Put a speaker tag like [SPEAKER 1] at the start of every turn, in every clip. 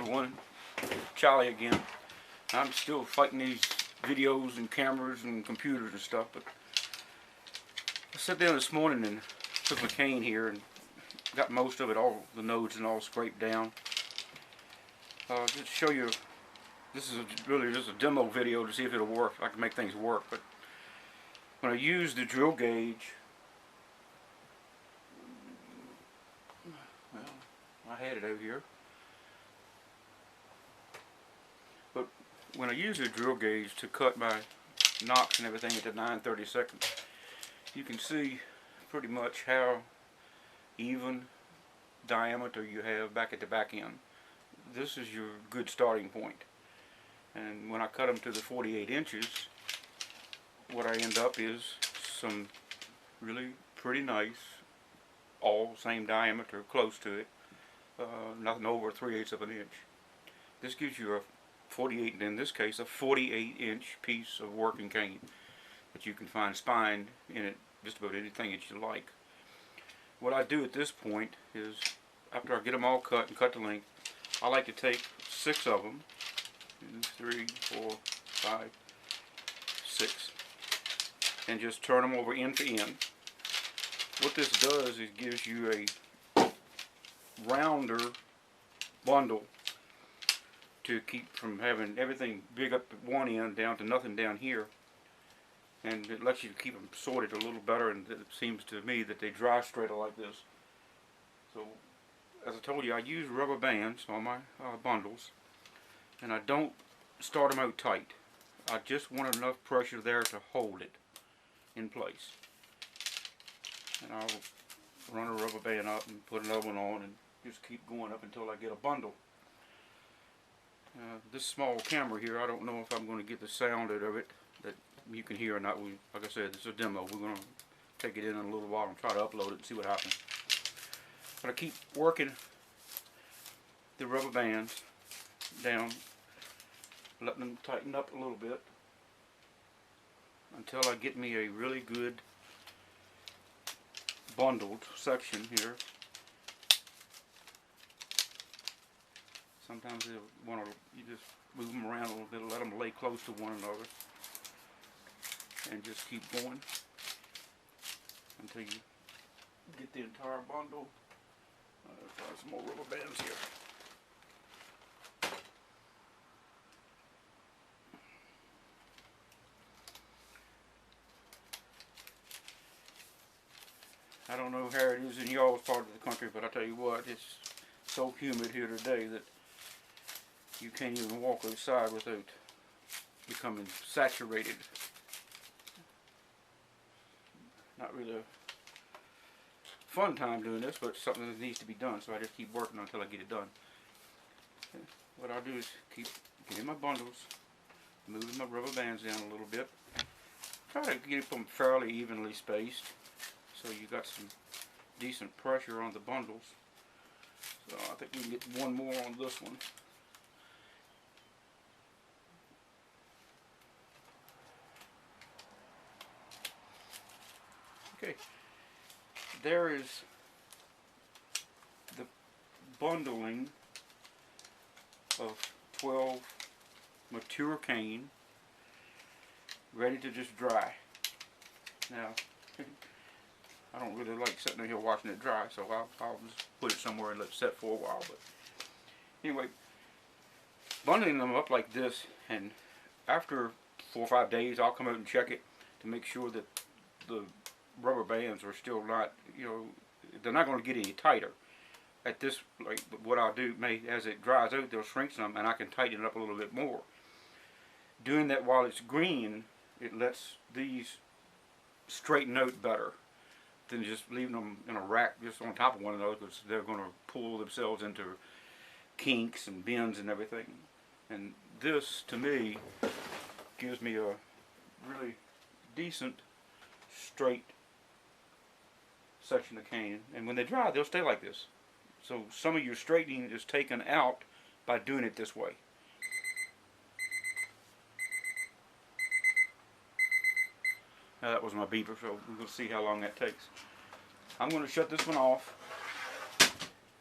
[SPEAKER 1] everyone, Charlie again. I'm still fighting these videos and cameras and computers and stuff, but I sat down this morning and took my cane here and got most of it, all the nodes and all scraped down. Just to show you, this is really just a demo video to see if it'll work, if I can make things work. But when I use the drill gauge, well, I had it over here. But when I use the drill gauge to cut my nocks and everything at the 9/32, you can see pretty much how even diameter you have back at the back end. This is your good starting point. And when I cut them to the 48 inches, what I end up is some really pretty nice, all same diameter, close to it, nothing over 3/8 of an inch. This gives you a 48, in this case, a 48-inch piece of working cane that you can find spined in it, just about anything that you like. What I do at this point is, after I get them all cut and cut the length, I like to take 6 of them, 2, 3, 4, 5, 6, and just turn them over end to end. What this does is gives you a rounder bundle to keep from having everything big up at one end down to nothing down here, and it lets you keep them sorted a little better, and it seems to me that they dry straighter like this. So as I told you, I use rubber bands on my bundles, and I don't start them out tight. I just want enough pressure there to hold it in place, and I'll run a rubber band up and put another one on and just keep going up until I get a bundle. This small camera here, I don't know if I'm going to get the sound out of it that you can hear or not. Like I said, it's a demo. We're going to take it in a little while and try to upload it and see what happens. But I keep working the rubber bands down, letting them tighten up a little bit until I get me a really good bundled section here. Sometimes you just move them around a little bit, let them lay close to one another, and just keep going until you get the entire bundle. Try some more rubber bands here. I don't know how it is in y'all's part of the country, but I tell you what, it's so humid here today that you can't even walk outside without becoming saturated. Not really a fun time doing this, but something that needs to be done, so I just keep working until I get it done. What I'll do is keep getting my bundles, moving my rubber bands down a little bit, try to get them fairly evenly spaced so you got some decent pressure on the bundles. So I think we can get one more on this one. Okay, there is the bundling of 12 mature cane ready to just dry. Now, I don't really like sitting here watching it dry, so I'll just put it somewhere and let it set for a while. But anyway, bundling them up like this, and after 4 or 5 days I'll come out and check it to make sure that the rubber bands are still not, they're not going to get any tighter. At this, like what I'll do, as it dries out, they'll shrink some, and I can tighten it up a little bit more. Doing that while it's green, it lets these straighten out better than just leaving them in a rack just on top of one another, because they're going to pull themselves into kinks and bends and everything. And this, to me, gives me a really decent, straight section of cane, and when they dry, they'll stay like this. So some of your straightening is taken out by doing it this way. Now that was my beeper, so we're going to see how long that takes. I'm going to shut this one off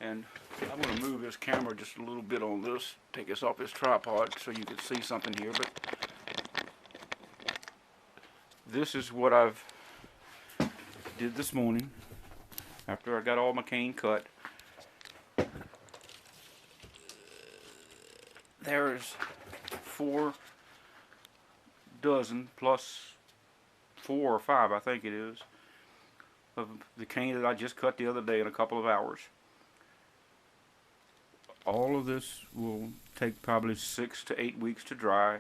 [SPEAKER 1] And I'm going to move this camera just a little bit on this, take this off this tripod so you can see something here. But this is what I've did this morning after I got all my cane cut. There's 4 dozen plus 4 or 5, I think it is, of the cane that I just cut the other day in a couple of hours. All of this will take probably 6 to 8 weeks to dry.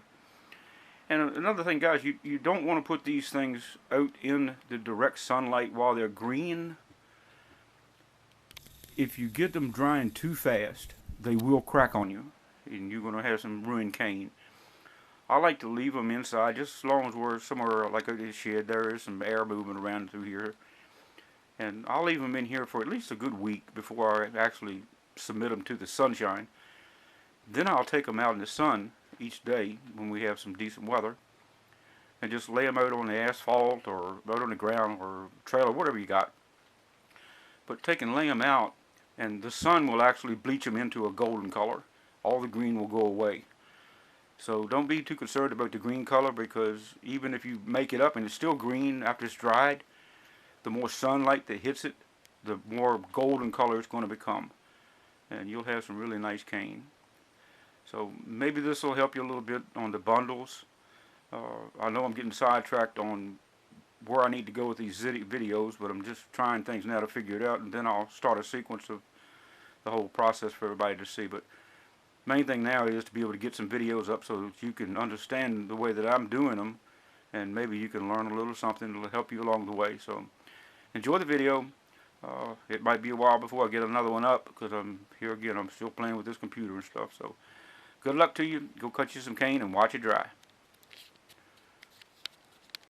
[SPEAKER 1] And another thing, guys, you don't want to put these things out in the direct sunlight while they're green. If you get them drying too fast, they will crack on you, and you're going to have some ruined cane. I like to leave them inside, just as long as we're somewhere like a shed. There is some air moving around through here. And I'll leave them in here for at least a good week before I actually submit them to the sunshine. Then I'll take them out in the sun each day when we have some decent weather and just lay them out on the asphalt or out on the ground or trailer, whatever you got. But take and lay them out, and the sun will actually bleach them into a golden color. All the green will go away. So don't be too concerned about the green color, because even if you make it up and it's still green after it's dried, the more sunlight that hits it, the more golden color it's going to become. And you'll have some really nice cane. So maybe this will help you a little bit on the bundles. I know I'm getting sidetracked on where I need to go with these videos, but I'm just trying things now to figure it out, and then I'll start a sequence of the whole process for everybody to see. But main thing now is to be able to get some videos up so that you can understand the way that I'm doing them, and maybe you can learn a little something that will help you along the way. So enjoy the video. It might be a while before I get another one up, because I'm here again. I'm still playing with this computer and stuff. So good luck to you. Go cut you some cane and watch it dry.